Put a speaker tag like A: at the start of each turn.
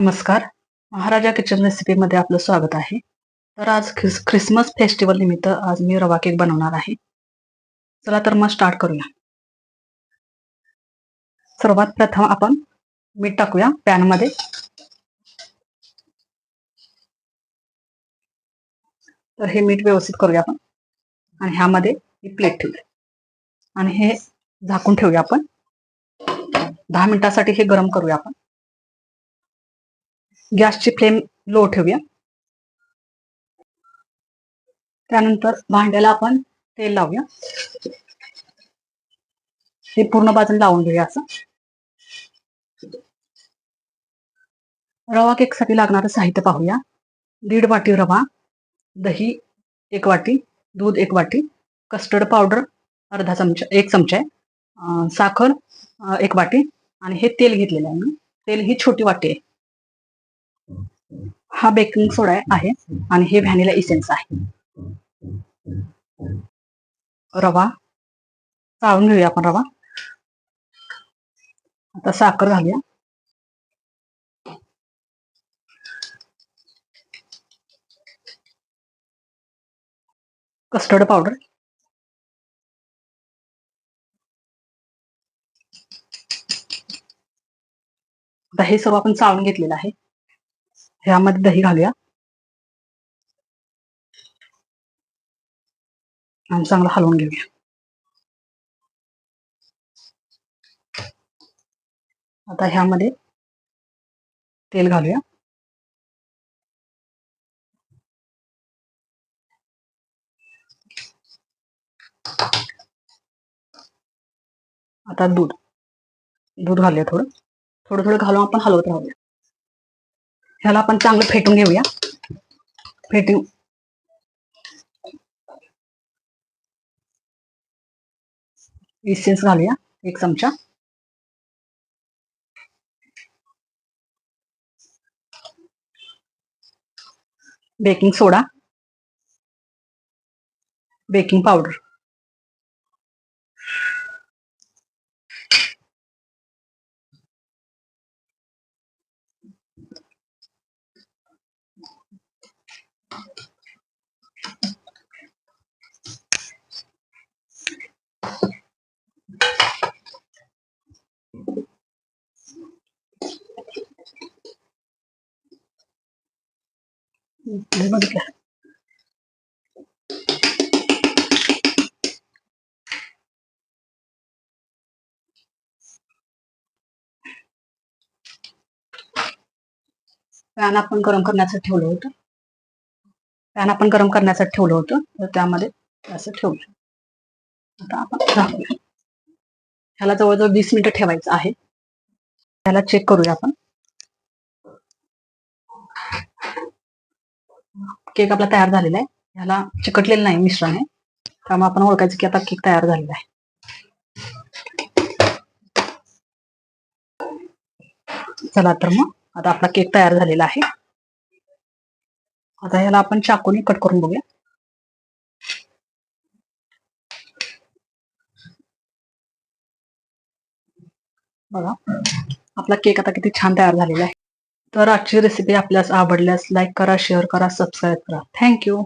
A: नमस्कार. महाराजा किचन रेसिपीमध्ये आपलं स्वागत आहे. तर आज ख्रिसमस फेस्टिवल निमित्त आज मी रवा केक बनवणार आहे. चला तर मग स्टार्ट करूया. सर्वात प्रथम आपण मीठ टाकूया पॅनमध्ये. तर हे मीठ व्यवस्थित करूया आपण आणि ह्यामध्ये ही प्लेट ठेवूया आणि हे झाकून ठेवूया आपण. 10 मिनिटासाठी हे गरम करूया आपण. गॅसची फ्लेम लो ठेवूया. त्यानंतर भांड्याला आपण तेल लावूया. हे पूर्ण बाजून लावून घेऊया असं. रवा केक साठी लागणारं साहित्य पाहूया. 1.5 वाटी रवा, दही 1 वाटी, दूध 1 वाटी, कस्टर्ड पावडर अर्धा चमचा 1 चमचा आहे, साखर 1 वाटी आणि हे तेल घेतलेलं आहे मी. तेल ही छोटी वाटी आहे. हा बेकिंग सोडा आहे आणि हे व्हॅनिला इसेन्स आहे. रवा चाळून घेऊया आपण रवा. आता साखर घालूया. कस्टर्ड पावडर, दही सर्व आपण चाळून घेतलेलं आहे. ह्यामध्ये दही घालूया आणि चांगलं हलवून घेऊया. आता ह्यामध्ये तेल घालूया. आता दूध घालूया. थोडं थोडं घालून आपण हलवत राहूया. ह्याला आपण चांगलं फेटून घेऊया. फेटून इसेन्स घालूया 1 चमचा. बेकिंग सोडा, बेकिंग पावडर, बघितलं. पॅन आपण गरम करण्यासाठी ठेवलं होतं. तर त्यामध्ये असं ठेवलं. आता आपण झाकूया. ह्याला जवळजवळ 20 मिनिटं ठेवायचं आहे. ह्याला चेक करूया आपण. केक आपला तयार झालेला आहे. ह्याला चिकटलेलं नाही मिश्रण आहे, त्यामुळे आपण ओळखायचं की आता केक तयार झालेला आहे. चला तर मग आता आपला केक तयार झालेला आहे. आता ह्याला आपण चाकूने कट करून बघूया. बघा आपला केक आता किती छान तयार झालेला आहे. तर आजची रेसिपी आपल्यास आवडल्यास लाईक करा, शेअर करा, सबस्क्राईब करा. थँक्यू.